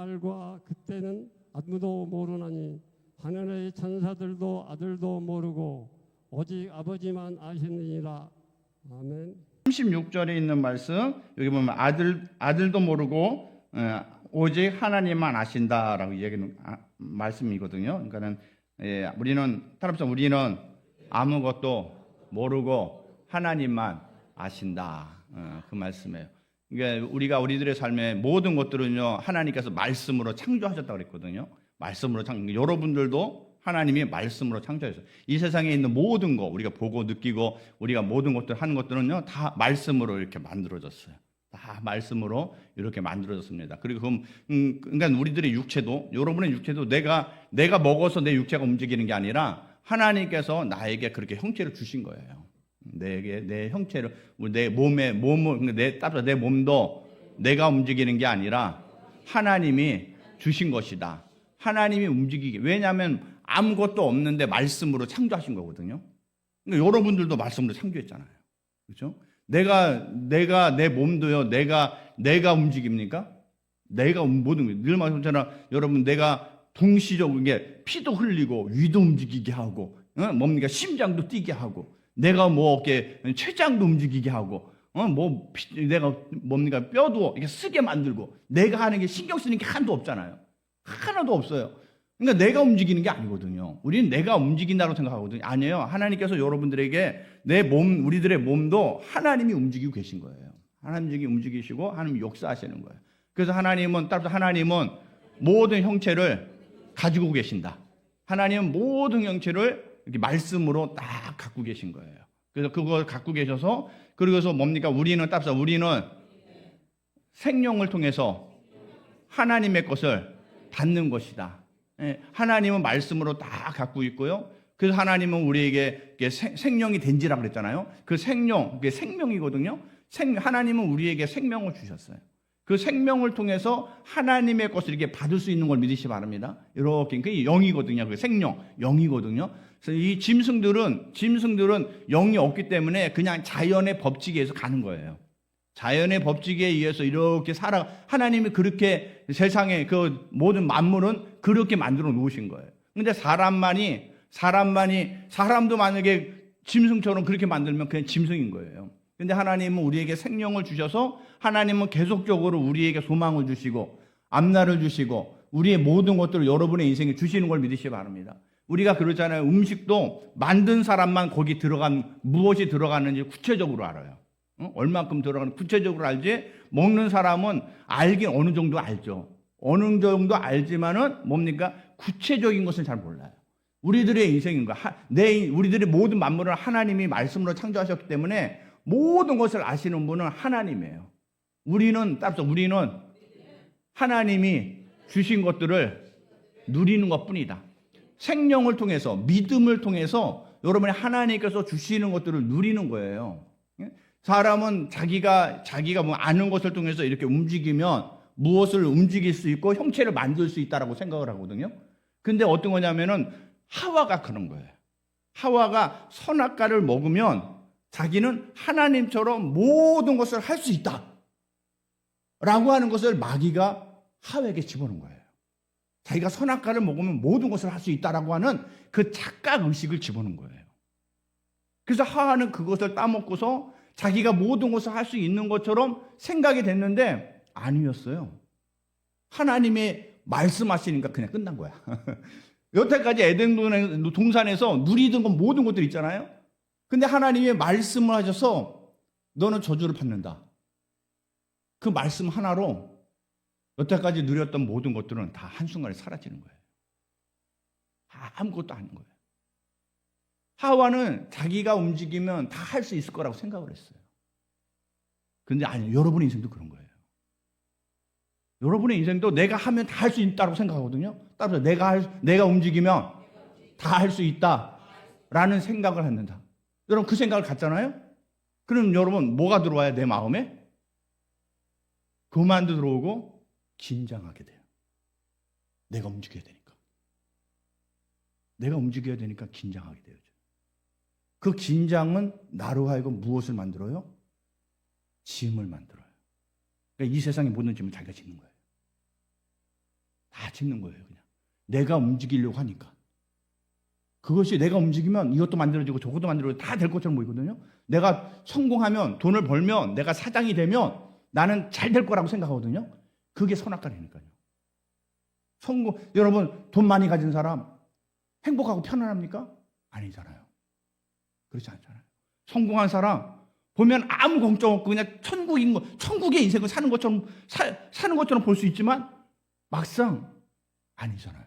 날과 그때는 아무도 모르나니 하늘의 천사들도 아들도 모르고 오직 아버지만 아시느니라. 아멘. 36절에 있는 말씀, 여기 보면 아들도 모르고 오직 하나님만 아신다라고 얘기하는 말씀이거든요. 그러니까는 따라서 우리는 아무것도 모르고 하나님만 아신다. 그 말씀이에요. 그러니까 우리들의 삶의 모든 것들은요, 하나님께서 말씀으로 창조하셨다고 그랬거든요. 말씀으로 여러분들도 하나님이 말씀으로 창조하셨어요. 이 세상에 있는 모든 거, 우리가 보고 느끼고 우리가 모든 것들 하는 것들은요, 다 말씀으로 이렇게 만들어졌어요. 다 말씀으로 이렇게 만들어졌습니다. 그리고 그러니까 우리들의 육체도, 여러분의 육체도 내가 먹어서 내 육체가 움직이는 게 아니라 하나님께서 나에게 그렇게 형체를 주신 거예요. 내 형체를, 내 몸을, 내 몸도 내가 움직이는 게 아니라 하나님이 주신 것이다. 하나님이 움직이게. 왜냐하면 아무것도 없는데 말씀으로 창조하신 거거든요. 그러니까 여러분들도 말씀으로 창조했잖아요. 그렇죠? 내가 내 몸도요. 내가 움직입니까? 내가 모든 게 늘 말씀처럼 여러분 내가 동시적으로 이게 피도 흘리고 위도 움직이게 하고 뭡니까? 심장도 뛰게 하고 내가 이렇게 췌장도 움직이게 하고 내가 뭡니까? 뼈도 이렇게 쓰게 만들고 내가 하는 게 신경 쓰는 게 하나도 없잖아요. 하나도 없어요. 그러니까 내가 움직이는 게 아니거든요. 우리는 내가 움직인다고 생각하거든요. 아니에요. 하나님께서 여러분들에게 우리들의 몸도 하나님이 움직이고 계신 거예요. 하나님이 움직이시고 하나님이 역사하시는 거예요. 그래서 하나님은 모든 형체를 가지고 계신다. 하나님은 모든 형체를 이렇게 말씀으로 딱 갖고 계신 거예요. 그래서 그걸 갖고 계셔서 그래서 뭡니까? 우리는 생명을 통해서 하나님의 것을 받는 것이다. 하나님은 말씀으로 다 갖고 있고요. 그래서 하나님은 우리에게 생명이 된지라 그랬잖아요. 그 그게 생명이거든요. 하나님은 우리에게 생명을 주셨어요. 그 생명을 통해서 하나님의 것을 이렇게 받을 수 있는 걸 믿으시기 바랍니다. 이렇게 그게 영이거든요. 그 영이거든요. 그래서 이 짐승들은 영이 없기 때문에 그냥 자연의 법칙에 의해서 가는 거예요. 자연의 법칙에 의해서 이렇게 하나님이 그렇게 세상에 그 모든 만물은 그렇게 만들어 놓으신 거예요. 근데 사람도 만약에 짐승처럼 그렇게 만들면 그냥 짐승인 거예요. 근데 하나님은 우리에게 생명을 주셔서 하나님은 계속적으로 우리에게 소망을 주시고 앞날을 주시고 우리의 모든 것들을 여러분의 인생에 주시는 걸 믿으시기 바랍니다. 우리가 그러잖아요. 음식도 만든 사람만 거기 무엇이 들어가는지 구체적으로 알아요. 얼마큼 들어가는 구체적으로 알지 먹는 사람은 알긴 어느 정도 알죠. 어느 정도 알지만은 뭡니까? 구체적인 것은 잘 몰라요. 우리들의 인생인 거야. 우리들의 모든 만물을 하나님이 말씀으로 창조하셨기 때문에 모든 것을 아시는 분은 하나님이에요. 우리는 하나님이 주신 것들을 누리는 것뿐이다. 생명을 통해서 믿음을 통해서 여러분이 하나님께서 주시는 것들을 누리는 거예요. 사람은 자기가 아는 것을 통해서 이렇게 움직이면 무엇을 움직일 수 있고 형체를 만들 수 있다라고 생각을 하거든요. 근데 어떤 거냐면은 하와가 그런 거예요. 하와가 선악과를 먹으면 자기는 하나님처럼 모든 것을 할 수 있다 라고 하는 것을 마귀가 하와에게 집어넣은 거예요. 자기가 선악과를 먹으면 모든 것을 할 수 있다라고 하는 그 착각 의식을 집어넣은 거예요. 그래서 하와는 그것을 따먹고서 자기가 모든 것을 할 수 있는 것처럼 생각이 됐는데 아니었어요. 하나님이 말씀하시니까 그냥 끝난 거야. 여태까지 에덴 동산에서 누리던 건 모든 것들 있잖아요. 근데 하나님이 말씀을 하셔서 너는 저주를 받는다. 그 말씀 하나로 여태까지 누렸던 모든 것들은 다 한순간에 사라지는 거예요. 아무것도 아닌 거예요. 하와는 자기가 움직이면 다 할 수 있을 거라고 생각을 했어요. 그런데 아니요. 여러분의 인생도 그런 거예요. 여러분의 인생도 내가 하면 다 할 수 있다고 생각하거든요. 따라서 내가 움직이면 다 할 수 있다라는 생각을 했는다. 여러분 그 생각을 갖잖아요. 그럼 여러분 뭐가 들어와야 내 마음에? 교만도 들어오고 긴장하게 돼요. 내가 움직여야 되니까 긴장하게 돼요. 그 긴장은 나로 하여금 무엇을 만들어요? 짐을 만들어요. 그러니까 이 세상의 모든 짐을 자기가 짓는 거예요. 짓는 거예요. 그냥 내가 움직이려고 하니까. 그것이 내가 움직이면 이것도 만들어지고 저것도 만들어지고 다 될 것처럼 보이거든요. 내가 성공하면, 돈을 벌면, 내가 사장이 되면 나는 잘 될 거라고 생각하거든요. 그게 선악과라니까요. 여러분, 돈 많이 가진 사람 행복하고 편안합니까? 아니잖아요. 그렇지 않잖아요. 성공한 사람 보면 아무 걱정 없고 그냥 천국의 인생을 사는 것처럼 볼 수 있지만 막상 아니잖아요.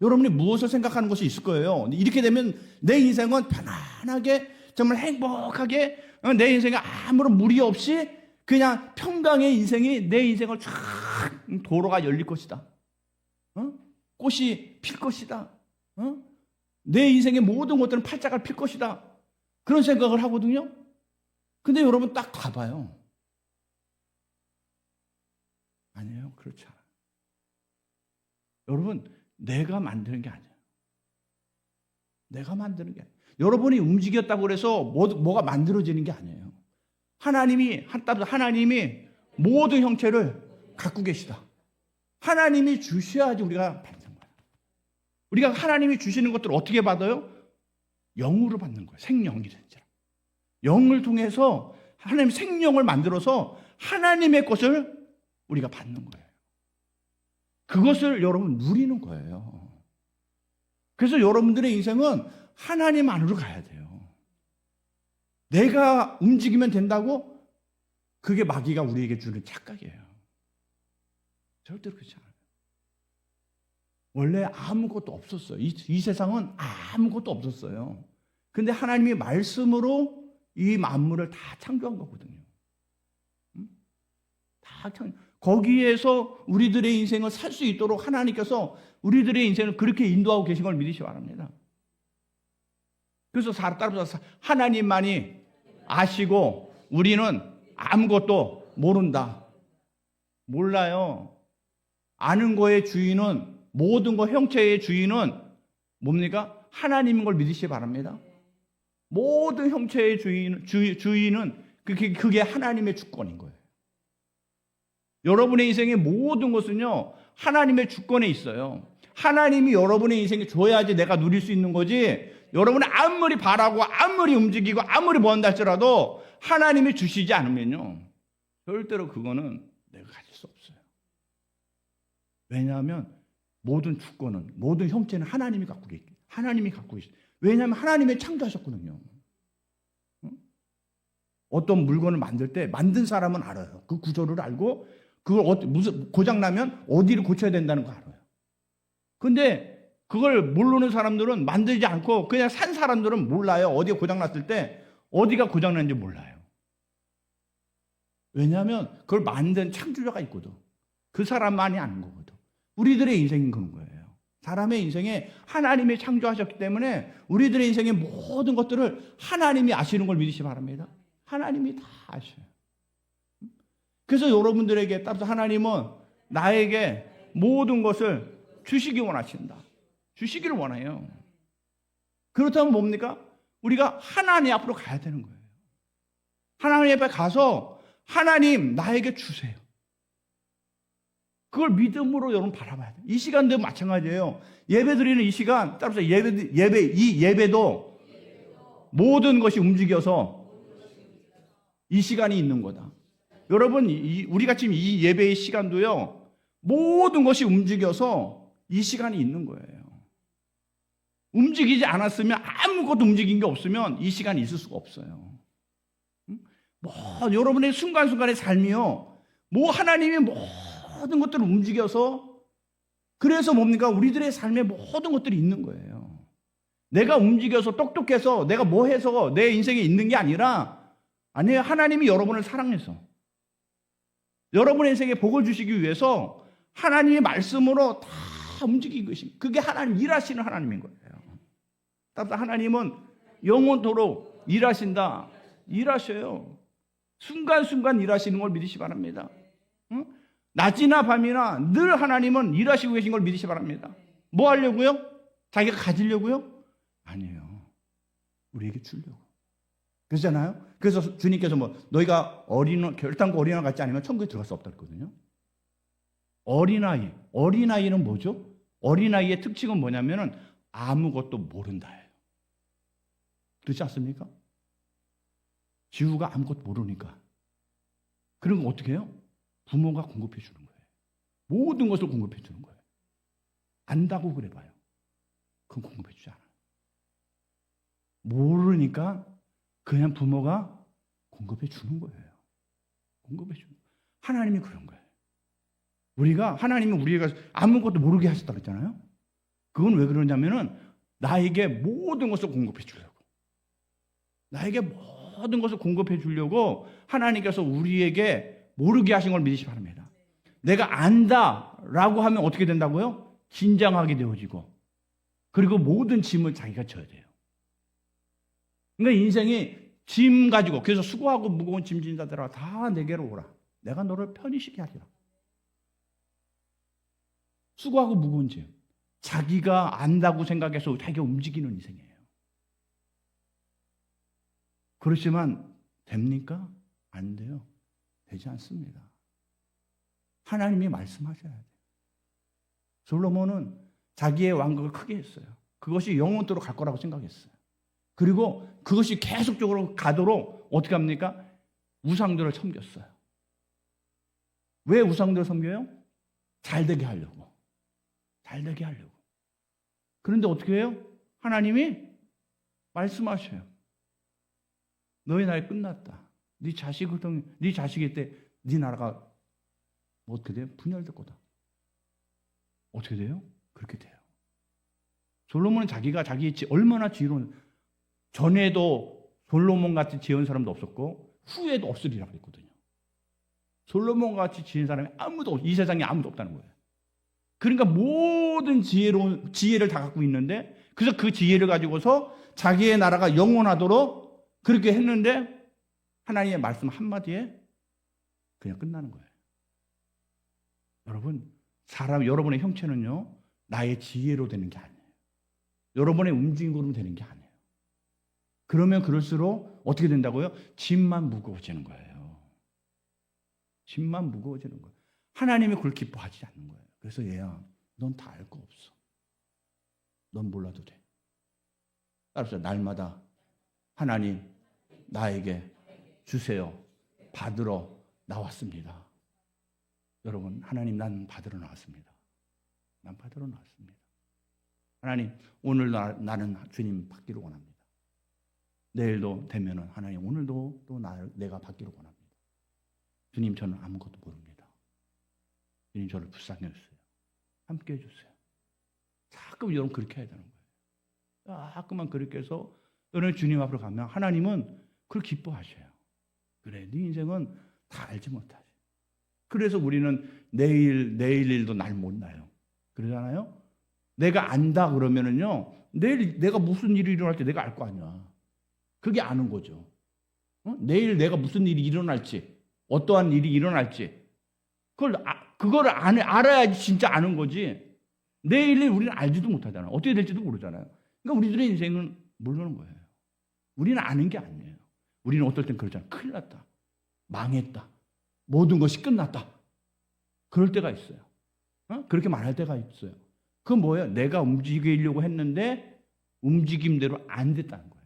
여러분이 무엇을 생각하는 것이 있을 거예요. 이렇게 되면 내 인생은 편안하게 정말 행복하게 내 인생에 아무런 무리 없이 그냥 평강의 인생이 내 인생을 쫙 도로가 열릴 것이다. 꽃이 필 것이다. 내 인생의 모든 것들은 팔자가 필 것이다. 그런 생각을 하거든요. 근데 여러분 딱 가봐요. 아니에요. 그렇지 않아요. 여러분, 내가 만드는 게 아니에요. 내가 만드는 게 아니에요. 여러분이 움직였다고 해서 뭐가 만들어지는 게 아니에요. 하나님이 모든 형체를 갖고 계시다. 하나님이 주셔야지 우리가 받는 거예요. 우리가 하나님이 주시는 것들을 어떻게 받아요? 영으로 받는 거예요. 생령이든지. 영을 통해서 하나님 생명을 만들어서 하나님의 것을 우리가 받는 거예요. 그것을 여러분 누리는 거예요. 그래서 여러분들의 인생은 하나님 안으로 가야 돼요. 내가 움직이면 된다고? 그게 마귀가 우리에게 주는 착각이에요. 절대로 그렇지 않아요. 원래 아무것도 없었어요. 이 세상은 아무것도 없었어요. 근데 하나님이 말씀으로 이 만물을 다 창조한 거거든요. 거기에서 우리들의 인생을 살 수 있도록 하나님께서 우리들의 인생을 그렇게 인도하고 계신 걸 믿으시기 바랍니다. 그래서 따라서 하나님만이 아시고 우리는 아무것도 모른다. 몰라요. 아는 거의 주인은, 모든 거 형체의 주인은 뭡니까? 하나님인 걸 믿으시기 바랍니다. 모든 형체의 주인은 그게 하나님의 주권인 거예요. 여러분의 인생의 모든 것은요, 하나님의 주권에 있어요. 하나님이 여러분의 인생에 줘야지 내가 누릴 수 있는 거지, 여러분이 아무리 바라고 아무리 움직이고 아무리 뭔다 할지라도 하나님이 주시지 않으면요, 절대로 그거는 내가 가질 수 없어요. 왜냐하면 모든 주권은, 모든 형체는 하나님이 갖고 계시죠. 왜냐하면 하나님이 창조하셨거든요. 어떤 물건을 만들 때 만든 사람은 알아요. 그 구조를 알고 그걸 무슨 고장 나면 어디를 고쳐야 된다는 거 알아요. 근데 그걸 모르는 사람들은, 만들지 않고 그냥 산 사람들은 몰라요. 어디가 고장 났을 때 어디가 고장 났는지 몰라요. 왜냐하면 그걸 만든 창조자가 있거든. 그 사람만이 아는 거거든. 우리들의 인생은 그런 거예요. 사람의 인생에 하나님이 창조하셨기 때문에 우리들의 인생의 모든 것들을 하나님이 아시는 걸 믿으시기 바랍니다. 하나님이 다 아셔요. 그래서 여러분들에게 따라서 하나님은 나에게 모든 것을 주시기 원하신다. 주시기를 원해요. 그렇다면 뭡니까? 우리가 하나님 앞으로 가야 되는 거예요. 하나님 앞에 가서 하나님 나에게 주세요. 그걸 믿음으로 여러분 바라봐야 돼요. 이 시간도 마찬가지예요. 예배 드리는 이 시간, 따라서 이 예배도 모든 것이 움직여서 이 시간이 있는 거다. 여러분, 우리가 지금 이 예배의 시간도요, 모든 것이 움직여서 이 시간이 있는 거예요. 움직이지 않았으면, 아무것도 움직인 게 없으면 이 시간이 있을 수가 없어요. 여러분의 순간순간의 삶이요, 하나님이 모든 것들을 움직여서, 그래서 뭡니까? 우리들의 삶에 모든 것들이 있는 거예요. 내가 움직여서 똑똑해서 내가 뭐 해서 내 인생에 있는 게 아니에요. 하나님이 여러분을 사랑해서 여러분의 인생에 복을 주시기 위해서 하나님의 말씀으로 다 움직이고 계십니다. 그게 하나님, 일하시는 하나님인 거예요. 따라서 하나님은 영원토록 일하신다. 일하셔요. 순간순간 일하시는 걸 믿으시기 바랍니다. 낮이나 밤이나 늘 하나님은 일하시고 계신 걸 믿으시기 바랍니다. 뭐 하려고요? 자기가 가지려고요? 아니에요. 우리에게 주려고. 그러잖아요. 그래서 주님께서 너희가 결단코 어린아이 같지 않으면 천국에 들어갈 수 없다 그랬거든요. 어린아이는 뭐죠? 어린아이의 특징은 뭐냐면은 아무것도 모른다예요. 그렇지 않습니까? 지우가 아무것도 모르니까. 그런 거 어떻게 해요? 부모가 공급해 주는 거예요. 모든 것을 공급해 주는 거예요. 안다고 그래봐요. 그건 공급해 주지 않아요. 모르니까 그냥 부모가 공급해 주는 거예요. 공급해 주는 거예요. 하나님이 그런 거예요. 하나님은 우리가 아무것도 모르게 하셨다고 했잖아요. 그건 왜 그러냐면은 나에게 모든 것을 공급해 주려고. 나에게 모든 것을 공급해 주려고 하나님께서 우리에게 모르게 하신 걸 믿으시 바랍니다. 내가 안다라고 하면 어떻게 된다고요? 긴장하게 되어지고 그리고 모든 짐을 자기가 져야 돼요. 그러니까 인생이 짐 가지고 그래서 수고하고 무거운 짐 진는 자들아 다 내게로 오라. 내가 너를 편히 쉬게 하리라. 수고하고 무거운 짐. 자기가 안다고 생각해서 자기가 움직이는 인생이에요. 그렇지만 됩니까? 안 돼요. 되지 않습니다. 하나님이 말씀하셔야 돼요. 솔로몬은 자기의 왕국을 크게 했어요. 그것이 영원토록 갈 거라고 생각했어요. 그리고 그것이 계속적으로 가도록 어떻게 합니까? 우상들을 섬겼어요. 왜 우상들을 섬겨요? 잘 되게 하려고. 잘 되게 하려고. 그런데 어떻게 해요? 하나님이 말씀하셔요. 너희 나이 끝났다. 네 자식일 때 네 나라가 어떻게 돼요? 분열될 거다. 어떻게 돼요? 그렇게 돼요. 솔로몬은 자기가 얼마나 지혜로운, 전에도 솔로몬 같이 지은 사람도 없었고 후에도 없으리라 그랬거든요. 솔로몬 같이 지은 사람이 이 세상에 아무도 없다는 거예요. 그러니까 모든 지혜를 다 갖고 있는데, 그래서 그 지혜를 가지고서 자기의 나라가 영원하도록 그렇게 했는데 하나님의 말씀 한마디에 그냥 끝나는 거예요. 여러분의 형체는요, 나의 지혜로 되는 게 아니에요. 여러분의 움직임으로 되는 게 아니에요. 그러면 그럴수록 어떻게 된다고요? 짐만 무거워지는 거예요. 짐만 무거워지는 거예요. 하나님이 그걸 기뻐하지 않는 거예요. 그래서 얘야, 넌 다 알 거 없어. 넌 몰라도 돼. 따라서 날마다 하나님 나에게 주세요. 받으러 나왔습니다. 여러분, 하나님 난 받으러 나왔습니다. 난 받으러 나왔습니다. 하나님, 오늘 나는 주님 받기를 원합니다. 내일도 되면은 하나님 오늘도 또 내가 받기를 원합니다. 주님, 저는 아무것도 모릅니다. 주님, 저를 불쌍히 해주세요. 함께 해주세요. 자꾸 여러분 그렇게 해야 되는 거예요. 자꾸만 그렇게 해서 여러분 주님 앞으로 가면 하나님은 그걸 기뻐하셔요. 그래, 네 인생은 다 알지 못하지. 그래서 우리는 내일 일도 날 못 나요. 그러잖아요. 내가 안다 그러면은요, 내일 내가 무슨 일이 일어날지 내가 알 거 아니야. 그게 아는 거죠. 내일 내가 무슨 일이 일어날지, 어떠한 일이 일어날지, 그걸 알아야지 진짜 아는 거지. 내일을 우리는 알지도 못하잖아요. 어떻게 될지도 모르잖아요. 그러니까 우리들의 인생은 모르는 거예요. 우리는 아는 게 아니에요. 우리는 어떨 땐 그러잖아요. 큰일 났다. 망했다. 모든 것이 끝났다. 그럴 때가 있어요. 그렇게 말할 때가 있어요. 그건 뭐예요? 내가 움직이려고 했는데 움직임대로 안 됐다는 거예요.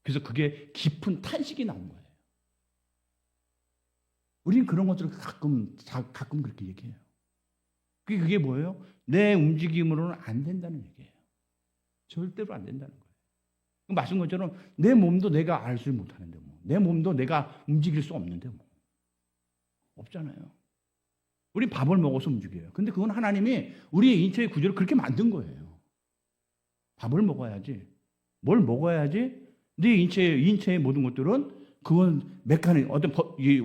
그래서 그게 깊은 탄식이 나온 거예요. 우리는 그런 것들을 가끔 그렇게 얘기해요. 그게 뭐예요? 내 움직임으로는 안 된다는 얘기예요. 절대로 안 된다는 거예요. 말씀 것처럼 내 몸도 내가 알지 못하는데 뭐. 내 몸도 내가 움직일 수 없는데 뭐. 없잖아요. 우리 밥을 먹어서 움직여요. 근데 그건 하나님이 우리의 인체의 구조를 그렇게 만든 거예요. 밥을 먹어야지. 뭘 먹어야지? 네 인체의 모든 것들은 그건 어떤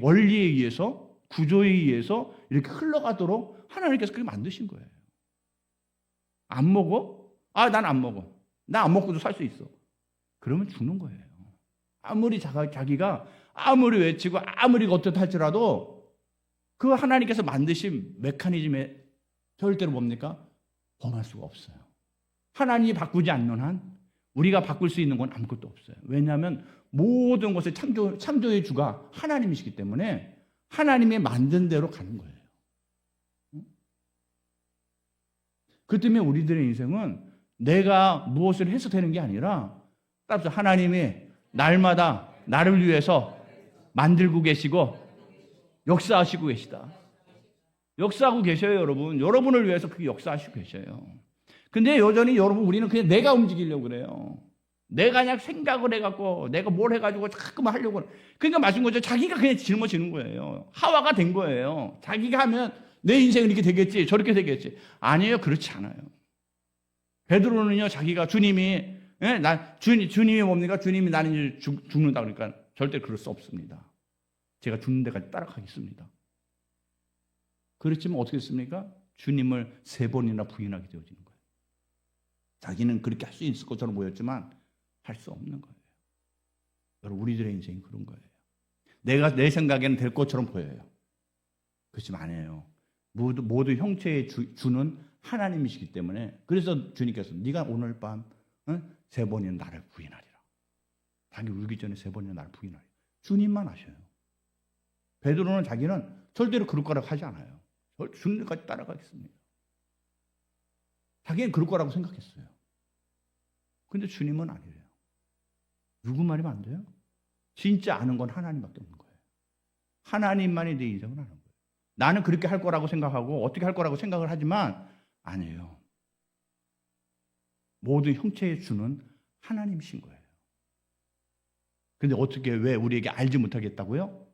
원리에 의해서, 구조에 의해서 이렇게 흘러가도록 하나님께서 그렇게 만드신 거예요. 안 먹어? 난 안 먹어. 나 안 먹고도 살 수 있어. 그러면 죽는 거예요. 아무리 자기가 아무리 외치고 아무리 어떻다 할지라도 그 하나님께서 만드신 메커니즘에 절대로 뭡니까? 범할 수가 없어요. 하나님이 바꾸지 않는 한 우리가 바꿀 수 있는 건 아무것도 없어요. 왜냐하면 모든 것의 창조의 주가 하나님이시기 때문에 하나님이 만든 대로 가는 거예요. 그 때문에 우리들의 인생은 내가 무엇을 해서 되는 게 아니라 따라서 하나님이 날마다 나를 위해서 만들고 계시고 역사하시고 계시다. 역사하고 계셔요, 여러분. 여러분을 위해서 그게 역사하시고 계셔요. 근데 여전히 여러분 우리는 그냥 내가 움직이려고 그래요. 내가 그냥 생각을 해갖고 내가 뭘 해가지고 자꾸만 하려고 그래. 그러니까 맞은 거죠. 자기가 그냥 짊어지는 거예요. 하와가 된 거예요. 자기가 하면 내 인생은 이렇게 되겠지 저렇게 되겠지. 아니에요. 그렇지 않아요. 베드로는요. 자기가 주님이 주님이 뭡니까? 주님이 나는 이제 죽는다 그러니까 절대 그럴 수 없습니다. 제가 죽는 데까지 따라가겠습니다. 그렇지만 어떻게 했습니까? 주님을 3번이나 부인하게 되어지는 거예요. 자기는 그렇게 할 수 있을 것처럼 보였지만 할 수 없는 거예요. 여러분 우리들의 인생이 그런 거예요. 내가 내 생각에는 될 것처럼 보여요. 그렇지만 아니에요. 모두 형체의 주는 하나님이시기 때문에 그래서 주님께서 네가 오늘 밤 3번이나 나를 부인하리라. 자기 울기 전에 3번이나 나를 부인하리라. 주님만 아셔요. 베드로는 자기는 절대로 그럴 거라고 하지 않아요. 죽는 데까지 따라가겠습니다. 자기는 그럴 거라고 생각했어요. 근데 주님은 아니래요. 누구 말이면 안 돼요? 진짜 아는 건 하나님밖에 없는 거예요. 하나님만이 내 인생을 아는 거예요. 나는 그렇게 할 거라고 생각하고 어떻게 할 거라고 생각을 하지만 아니에요. 모든 형체의 주는 하나님이신 거예요. 근데 어떻게 왜 우리에게 알지 못하겠다고요?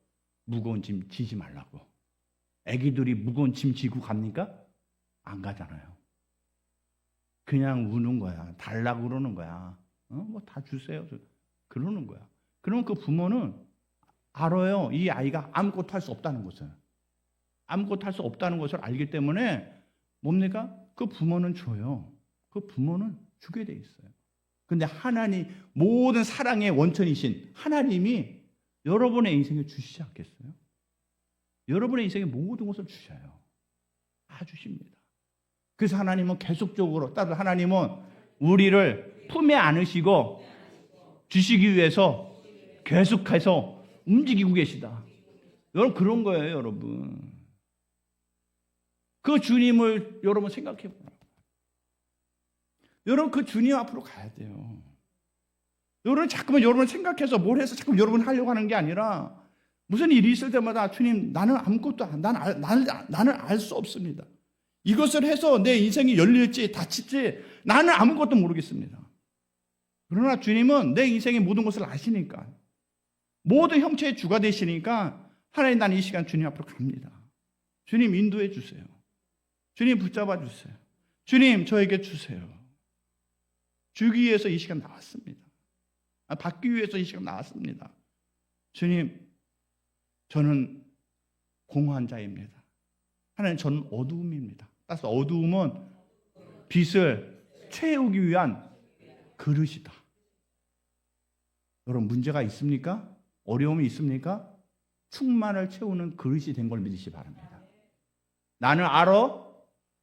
무거운 짐 지지 말라고. 애기들이 무거운 짐 지고 갑니까? 안 가잖아요. 그냥 우는 거야. 달라고 그러는 거야. 뭐 다 주세요. 그러는 거야. 그러면 그 부모는 알아요. 이 아이가 아무것도 할 수 없다는 것을. 아무것도 할 수 없다는 것을 알기 때문에 뭡니까? 그 부모는 줘요. 그 부모는 주게 돼 있어요. 근데 하나님, 모든 사랑의 원천이신 하나님이 여러분의 인생에 주시지 않겠어요? 여러분의 인생에 모든 것을 주셔요. 다 주십니다. 그래서 하나님은 계속적으로, 따로 하나님은 우리를 품에 안으시고 주시기 위해서 계속해서 움직이고 계시다. 여러분 그런 거예요, 여러분. 그 주님을 여러분 생각해 보세요. 여러분 그 주님 앞으로 가야 돼요. 여러분 자꾸만 여러분 생각해서 뭘 해서 자꾸 여러분 하려고 하는 게 아니라 무슨 일이 있을 때마다 주님 나는 아무것도 나는 알 수 없습니다. 이것을 해서 내 인생이 열릴지 닫힐지 나는 아무것도 모르겠습니다. 그러나 주님은 내 인생의 모든 것을 아시니까 모든 형체의 주가 되시니까 하나님 나는 이 시간 주님 앞으로 갑니다. 주님 인도해 주세요. 주님 붙잡아 주세요. 주님 저에게 주세요. 주기 위해서 이 시간 나왔습니다. 받기 위해서 이 시간 나왔습니다. 주님 저는 공허한 자입니다. 하나님 저는 어두움입니다. 따라서 어두움은 빛을 채우기 위한 그릇이다. 여러분 문제가 있습니까? 어려움이 있습니까? 충만을 채우는 그릇이 된 걸 믿으시기 바랍니다. 나는 알아?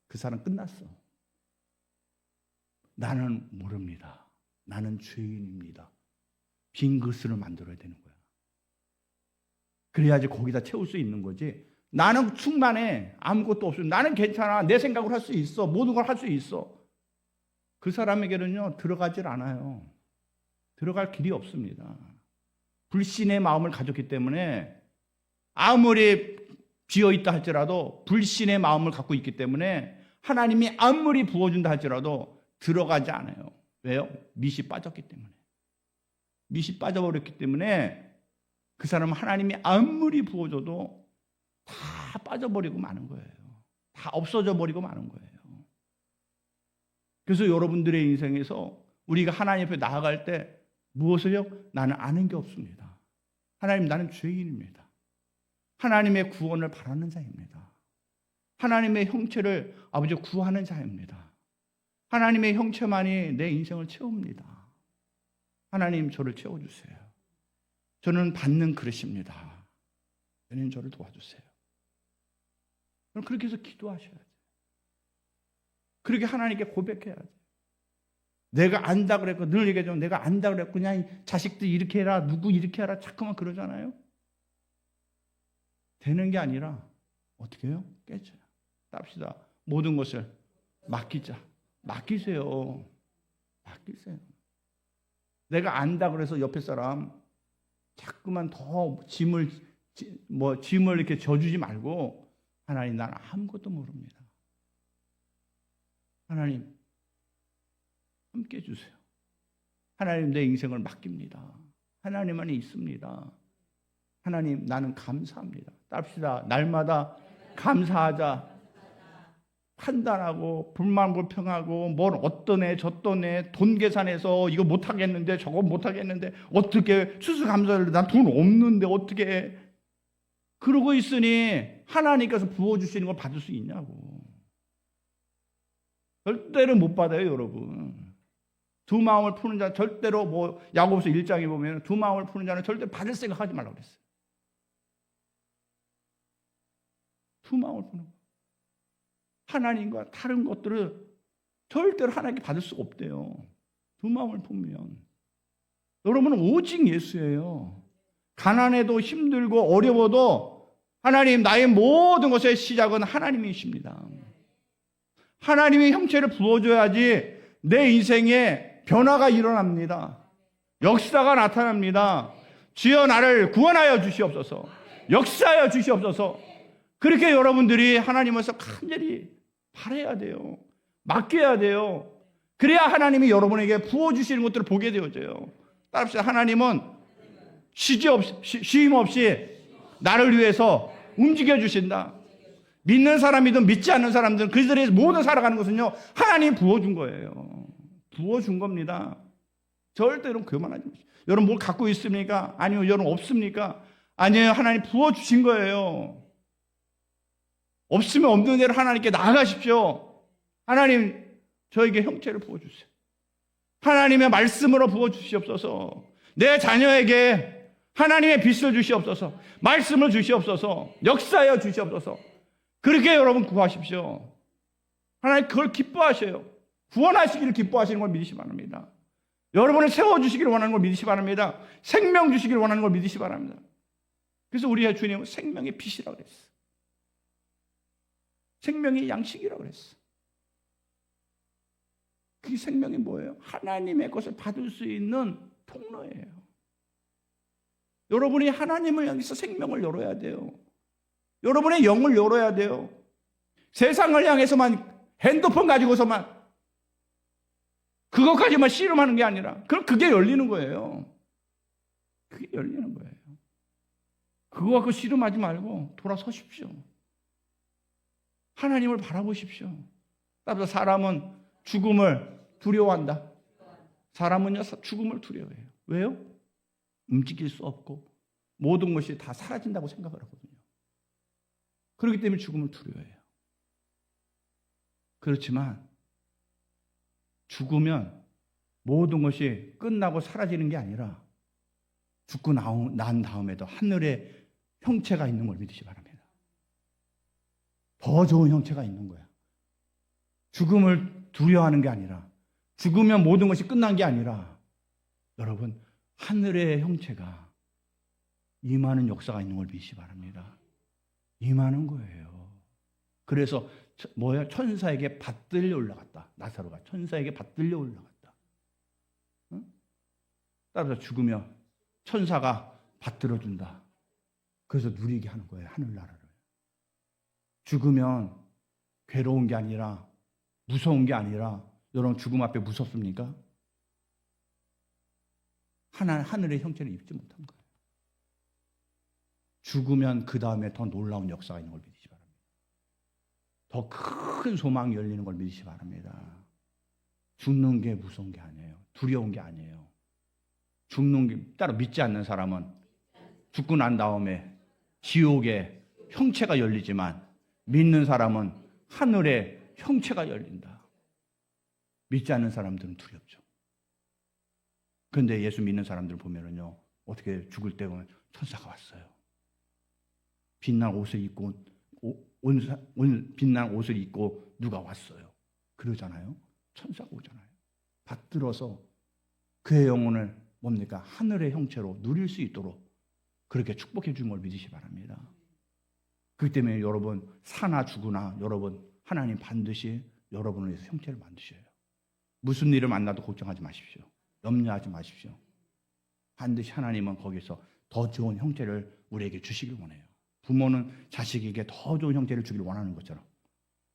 그 사람 끝났어. 나는 모릅니다. 나는 죄인입니다. 빈 그릇을 만들어야 되는 거야. 그래야지 거기다 채울 수 있는 거지. 나는 충만해. 아무것도 없어. 나는 괜찮아. 내 생각을 할 수 있어. 모든 걸 할 수 있어. 그 사람에게는요 들어가질 않아요. 들어갈 길이 없습니다. 불신의 마음을 가졌기 때문에 아무리 비어있다 할지라도 불신의 마음을 갖고 있기 때문에 하나님이 아무리 부어준다 할지라도 들어가지 않아요. 왜요? 밑이 빠졌기 때문에. 밑이 빠져버렸기 때문에 그 사람은 하나님이 아무리 부어줘도 다 빠져버리고 마는 거예요. 다 없어져 버리고 마는 거예요. 그래서 여러분들의 인생에서 우리가 하나님 앞에 나아갈 때 무엇을요? 나는 아는 게 없습니다. 하나님 나는 죄인입니다. 하나님의 구원을 바라는 자입니다. 하나님의 형체를 아버지 구하는 자입니다. 하나님의 형체만이 내 인생을 채웁니다. 하나님 저를 채워주세요. 저는 받는 그릇입니다. 하나님 저를 도와주세요. 그럼 그렇게 해서 기도하셔야죠. 그렇게 하나님께 고백해야죠. 내가 안다 그랬고 늘 얘기하죠. 내가 안다 그랬고 그냥 자식들 이렇게 해라 누구 이렇게 해라 자꾸만 그러잖아요. 되는 게 아니라 어떻게 해요? 깨져요. 땁시다. 모든 것을 맡기자. 맡기세요. 맡기세요. 내가 안다 그래서 옆에 사람 자꾸만 더 짐을 이렇게 져주지 말고, 하나님, 난 아무것도 모릅니다. 하나님 함께 해주세요. 하나님, 내 인생을 맡깁니다. 하나님 안에 있습니다. 하나님, 나는 감사합니다. 따릅시다. 날마다 감사하자. 판단하고 불만불평하고 뭘 어떤 애 저떤 애 돈 계산해서 이거 못하겠는데 저거 못하겠는데 어떻게 추수감사를, 난 돈 없는데 어떻게 해. 그러고 있으니 하나님께서 부어주시는 걸 받을 수 있냐고. 절대로 못 받아요, 여러분. 두 마음을 푸는 자 절대로, 야고보서 1장에 보면 두 마음을 푸는 자는 절대로 받을 생각하지 말라고 그랬어요. 두 마음을 푸는 거. 하나님과 다른 것들을 절대로 하나님께 받을 수가 없대요. 두 마음을 품으면. 여러분은 오직 예수예요. 가난해도 힘들고 어려워도 하나님, 나의 모든 것의 시작은 하나님이십니다. 하나님의 형체를 부어줘야지 내 인생에 변화가 일어납니다. 역사가 나타납니다. 주여 나를 구원하여 주시옵소서. 역사하여 주시옵소서. 그렇게 여러분들이 하나님께서 간절히 바라야 돼요. 맡겨야 돼요. 그래야 하나님이 여러분에게 부어주시는 것들을 보게 되어져요. 따라합시다. 하나님은 쉼 없이 나를 위해서 움직여 주신다. 믿는 사람이든 믿지 않는 사람들은 그들의 모든 살아가는 것은요, 하나님이 부어준 거예요. 부어준 겁니다. 절대로 교만하지 마세요. 여러분 뭘 갖고 있습니까? 아니요. 여러분 없습니까? 아니에요. 하나님 부어주신 거예요. 없으면 없는 대로 하나님께 나아가십시오. 하나님, 저에게 형체를 부어주세요. 하나님의 말씀으로 부어주시옵소서. 내 자녀에게 하나님의 빛을 주시옵소서. 말씀을 주시옵소서. 역사하여 주시옵소서. 그렇게 여러분 구하십시오. 하나님 그걸 기뻐하셔요. 구원하시기를 기뻐하시는 걸 믿으시 바랍니다. 여러분을 세워주시기를 원하는 걸 믿으시 바랍니다. 생명 주시기를 원하는 걸 믿으시 바랍니다. 그래서 우리 주님은 생명의 빛이라고 그랬어요. 생명의 양식이라고 그랬어. 그 생명이 뭐예요? 하나님의 것을 받을 수 있는 통로예요. 여러분이 하나님을 향해서 생명을 열어야 돼요. 여러분의 영을 열어야 돼요. 세상을 향해서만, 핸드폰 가지고서만 그것까지만 씨름하는 게 아니라, 그럼 그게 열리는 거예요. 그게 열리는 거예요. 그거 갖고 씨름하지 말고 돌아서십시오. 하나님을 바라보십시오. 따라서 사람은 죽음을 두려워한다. 사람은요, 죽음을 두려워해요. 왜요? 움직일 수 없고 모든 것이 다 사라진다고 생각을 하거든요. 그렇기 때문에 죽음을 두려워해요. 그렇지만 죽으면 모든 것이 끝나고 사라지는 게 아니라 죽고 난 다음에도 하늘의 형체가 있는 걸 믿으시 바랍니다. 더 좋은 형체가 있는 거야. 죽음을 두려워하는 게 아니라, 죽으면 모든 것이 끝난 게 아니라, 여러분, 하늘의 형체가 임하는 역사가 있는 걸 믿으시 바랍니다. 임하는 거예요. 그래서 천사에게 받들려 올라갔다. 나사로가 천사에게 받들려 올라갔다. 응? 따라서 죽으면 천사가 받들어준다. 그래서 누리게 하는 거예요, 하늘나라를. 죽으면 괴로운 게 아니라, 무서운 게 아니라, 여러분 죽음 앞에 무섭습니까? 하늘의 형체를 입지 못한 거예요. 죽으면 그 다음에 더 놀라운 역사가 있는 걸 믿으시 바랍니다. 더 큰 소망이 열리는 걸 믿으시 바랍니다. 죽는 게 무서운 게 아니에요. 두려운 게 아니에요. 죽는 게, 따로 믿지 않는 사람은 죽고 난 다음에 지옥의 형체가 열리지만, 믿는 사람은 하늘의 형체가 열린다. 믿지 않는 사람들은 두렵죠. 그런데 예수 믿는 사람들 보면은요, 어떻게 죽을 때 보면 천사가 왔어요. 빛난 옷을 입고, 빛난 옷을 입고 누가 왔어요. 그러잖아요. 천사가 오잖아요. 받들어서 그의 영혼을 뭡니까? 하늘의 형체로 누릴 수 있도록 그렇게 축복해 주는 걸 믿으시 바랍니다. 그렇기 때문에 여러분, 사나 죽으나 여러분, 하나님 반드시 여러분을 위해서 형체를 만드셔요. 무슨 일을 만나도 걱정하지 마십시오. 염려하지 마십시오. 반드시 하나님은 거기서 더 좋은 형제를 우리에게 주시길 원해요. 부모는 자식에게 더 좋은 형제를 주길 원하는 것처럼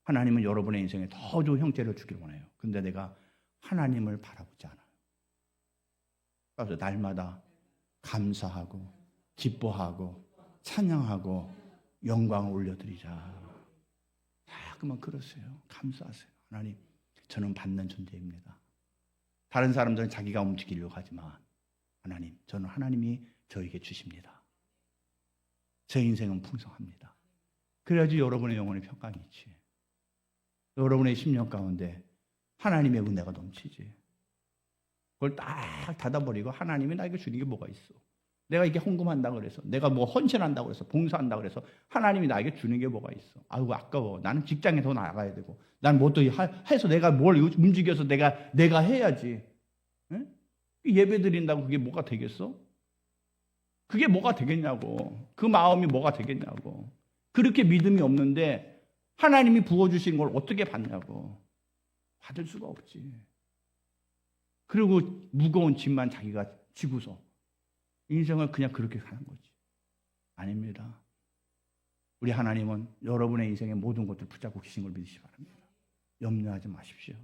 하나님은 여러분의 인생에 더 좋은 형제를 주길 원해요. 근데 내가 하나님을 바라보지 않아요. 그래서 날마다 감사하고 기뻐하고 찬양하고 영광을 올려드리자. 자꾸만 그러세요. 감사하세요. 하나님, 저는 받는 존재입니다. 다른 사람들은 자기가 움직이려고 하지만 하나님, 저는 하나님이 저에게 주십니다. 제 인생은 풍성합니다. 그래야지 여러분의 영혼이 평강이 있지. 여러분의 심령 가운데 하나님의 은혜가 넘치지. 그걸 딱 닫아버리고 하나님이 나에게 주는 게 뭐가 있어. 내가 이게 헌금한다고 그래서, 내가 뭐 헌신한다고 그래서, 봉사한다고 그래서 하나님이 나에게 주는 게 뭐가 있어. 아이고 아까워. 나는 직장에 더 나가야 되고, 난 뭐 또 해서 내가 뭘 움직여서 내가 해야지. 응? 예배 드린다고 그게 뭐가 되겠어? 그게 뭐가 되겠냐고. 그 마음이 뭐가 되겠냐고. 그렇게 믿음이 없는데 하나님이 부어주신 걸 어떻게 받냐고. 받을 수가 없지. 그리고 무거운 짐만 자기가 지고서 인생을 그냥 그렇게 사는 거지. 아닙니다. 우리 하나님은 여러분의 인생의 모든 것들 붙잡고 계신 걸 믿으시기 바랍니다. 염려하지 마십시오.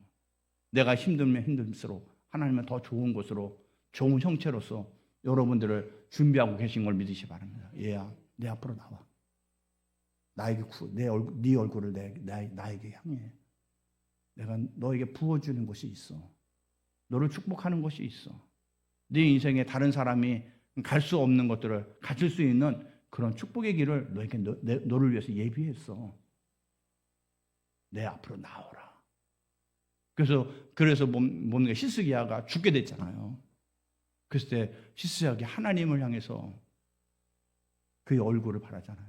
내가 힘들면 힘들수록 하나님은 더 좋은 곳으로, 좋은 형체로서 여러분들을 준비하고 계신 걸 믿으시기 바랍니다. 얘야, 내 앞으로 나와. 나에게 네 얼굴을 나에게 향해. 내가 너에게 부어주는 것이 있어. 너를 축복하는 것이 있어. 네 인생에 다른 사람이 갈 수 없는 것들을 가질 수 있는 그런 축복의 길을 너를 위해서 예비했어. 내 앞으로 나오라. 그래서 뭔가 히스기야가 죽게 됐잖아요. 그랬을 때 히스기야가 하나님을 향해서 그의 얼굴을 바라잖아요.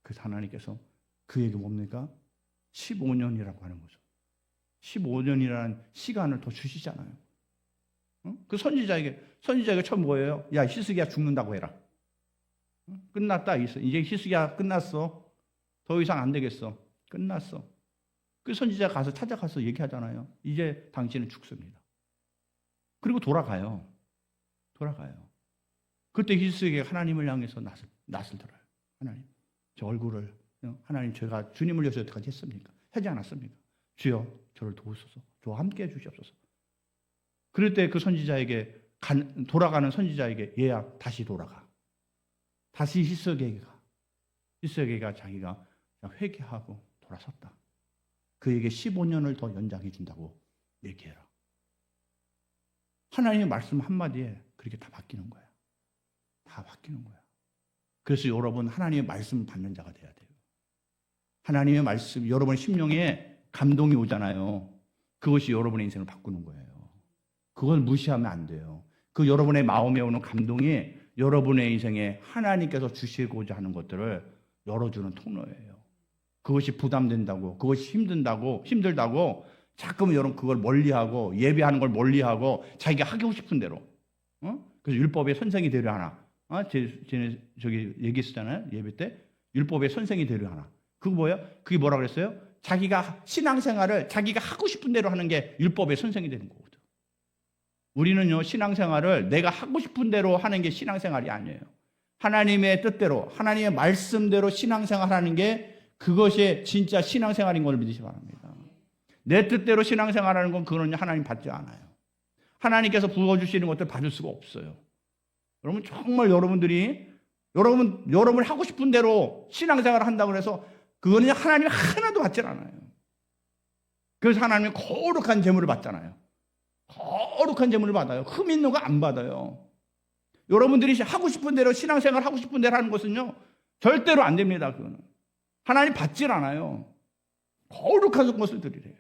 그래서 하나님께서 그에게 뭡니까? 15년이라고 하는 거죠. 15년이라는 시간을 더 주시잖아요. 그 선지자에게 처음 뭐예요? 야, 히스기야 죽는다고 해라. 끝났다. 이제 히스기야 끝났어. 더 이상 안 되겠어. 끝났어. 그 선지자 찾아가서 얘기하잖아요. 이제 당신은 죽습니다. 그리고 돌아가요. 그때 히스기야가 하나님을 향해서 낯을 들어요. 하나님, 저 얼굴을, 하나님, 제가 주님을 위해서 여태까지 했습니까? 하지 않았습니까? 주여, 저를 도우소서. 저와 함께 해주시옵소서. 그럴 때 그 선지자에게, 돌아가는 선지자에게, 얘야, 다시 돌아가. 다시 히스기야가 자기가 회개하고 돌아섰다. 그에게 15년을 더 연장해 준다고 얘기해라. 하나님의 말씀 한마디에 그렇게 다 바뀌는 거야. 다 바뀌는 거야. 그래서 여러분, 하나님의 말씀 받는 자가 돼야 돼요. 하나님의 말씀, 여러분의 심령에 감동이 오잖아요. 그것이 여러분의 인생을 바꾸는 거예요. 그걸 무시하면 안 돼요. 그 여러분의 마음에 오는 감동이 여러분의 인생에 하나님께서 주시고자 하는 것들을 열어주는 통로예요. 그것이 부담된다고, 그것이 힘들다고 자꾸만 여러분 그걸 멀리하고, 예배하는 걸 멀리하고 자기가 하고 싶은 대로, 그래서 율법의 선생이 되려 하나. 저기 얘기했잖아요. 예배 때 율법의 선생이 되려 하나. 그거 뭐예요? 그게 뭐라 그랬어요? 자기가 신앙생활을 자기가 하고 싶은 대로 하는 게 율법의 선생이 되는 거거든. 우리는요, 신앙생활을 내가 하고 싶은 대로 하는 게 신앙생활이 아니에요. 하나님의 뜻대로, 하나님의 말씀대로 신앙생활하는 게 그것이 진짜 신앙생활인 걸 믿으시기 바랍니다. 내 뜻대로 신앙생활하는 건 그건 하나님 받지 않아요. 하나님께서 부어주시는 것들 받을 수가 없어요. 여러분, 정말 여러분들이 여러분 하고 싶은 대로 신앙생활을 한다고 해서 그거는 하나님이 하나도 받지 않아요. 그래서 하나님이 거룩한 재물을 받잖아요. 거룩한 재물을 받아요. 흠 있는 거 안 받아요. 여러분들이 하고 싶은 대로 신앙생활 하고 싶은 대로 하는 것은요, 절대로 안 됩니다. 그거는 하나님 받질 않아요. 거룩한 것을 드리래요.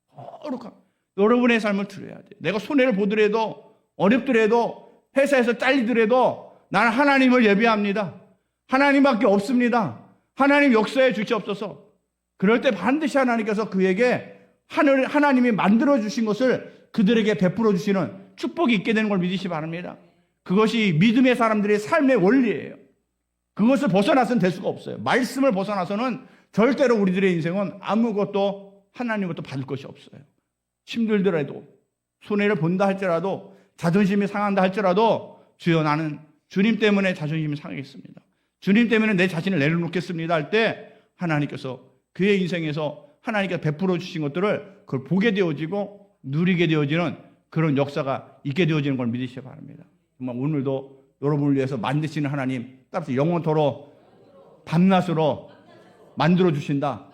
거룩한 여러분의 삶을 드려야 돼요. 내가 손해를 보더라도, 어렵더라도, 회사에서 잘리더라도 나는 하나님을 예배합니다. 하나님밖에 없습니다. 하나님 역사해 주시옵소서. 그럴 때 반드시 하나님께서 그에게 하나님이 만들어 주신 것을 그들에게 베풀어 주시는 축복이 있게 되는 걸 믿으시기 바랍니다. 그것이 믿음의 사람들의 삶의 원리예요. 그것을 벗어나서는 될 수가 없어요. 말씀을 벗어나서는 절대로 우리들의 인생은 아무것도 하나님부터 받을 것이 없어요. 힘들더라도 손해를 본다 할지라도 자존심이 상한다 할지라도 주여 나는 주님 때문에 자존심이 상하겠습니다. 주님 때문에 내 자신을 내려놓겠습니다 할 때 하나님께서 그의 인생에서 하나님께서 베풀어 주신 것들을 그걸 보게 되어지고 누리게 되어지는 그런 역사가 있게 되어지는 걸 믿으시기 바랍니다. 정말 오늘도 여러분을 위해서 만드시는 하나님 따라서 영원토록 밤낮으로 만들어 주신다.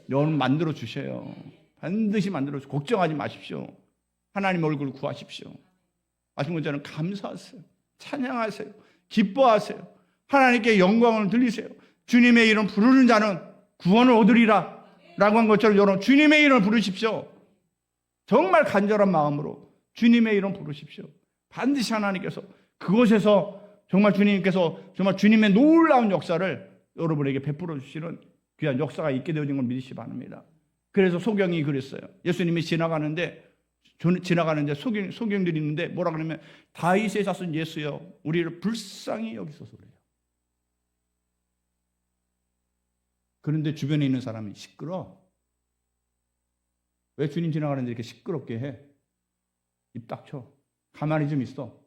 여러분 만들어 주셔요. 반드시 만들어 주세요. 걱정하지 마십시오. 하나님 얼굴을 구하십시오. 하신 것처럼 감사하세요. 찬양하세요. 기뻐하세요. 하나님께 영광을 들리세요. 주님의 이름 부르는 자는 구원을 얻으리라 라고 한 것처럼 여러분 주님의 이름을 부르십시오. 정말 간절한 마음으로 주님의 이름 부르십시오. 반드시 하나님께서 그곳에서 정말 주님께서 정말 주님의 놀라운 역사를 여러분에게 베풀어 주시는 귀한 역사가 있게 되어진 걸 믿으시기 바랍니다. 그래서 소경이 그랬어요. 예수님이 지나가는데 소경들이 있는데 뭐라 그러면 다윗의 자손 예수여 우리를 불쌍히 여기소서 그래요. 그런데 주변에 있는 사람이 시끄러. 왜 주님 지나가는데 이렇게 시끄럽게 해? 입 닥쳐. 가만히 좀 있어.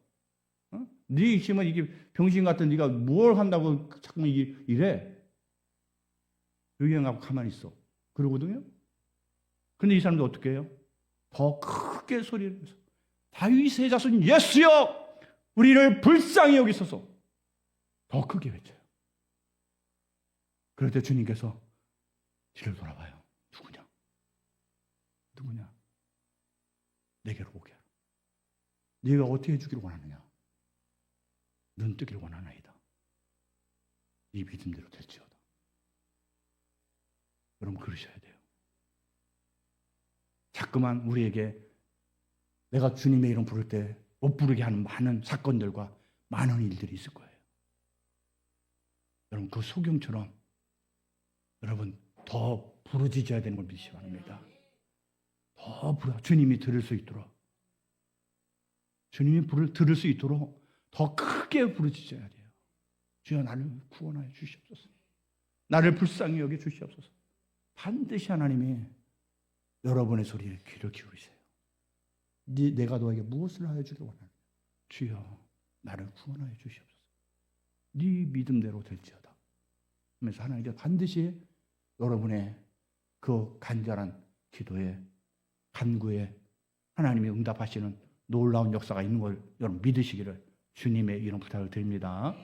어? 네 있으면 이게 병신 같은 네가 뭘 한다고 자꾸 이래? 의형하고 가만히 있어. 그러거든요. 근데 이 사람도 어떻게 해요? 더 크게 소리를 내서 다윗의 자손 예수여 우리를 불쌍히 여기소서. 더 크게 외쳐요. 그럴 때 주님께서 뒤를 돌아봐요. 누구냐? 내게로 오게 하라. 네가 어떻게 해주기를 원하느냐? 눈 뜨기를 원하나이다. 이 믿음대로 될지어다. 여러분 그러셔야 돼요. 자꾸만 우리에게 내가 주님의 이름 부를 때 못 부르게 하는 많은 사건들과 많은 일들이 있을 거예요. 여러분 그 소경처럼 여러분 더 부르짖어야 되는 걸 믿으시기 바랍니다. 더 주님이 들을 수 있도록 주님이 들을 수 있도록 더 크게 부르짖어야 돼요. 주여 나를 구원하여 주시옵소서. 나를 불쌍히 여겨 주시옵소서. 반드시 하나님이 여러분의 소리에 귀를 기울이세요. 내가 너에게 무엇을 하여 주길 원하느냐? 주여 나를 구원하여 주시옵소서. 네 믿음대로 될지어다. 하면서 하나님께 반드시 여러분의 그 간절한 기도에 간구에 하나님이 응답하시는 놀라운 역사가 있는 걸 여러분 믿으시기를 주님의 이름 부탁을 드립니다.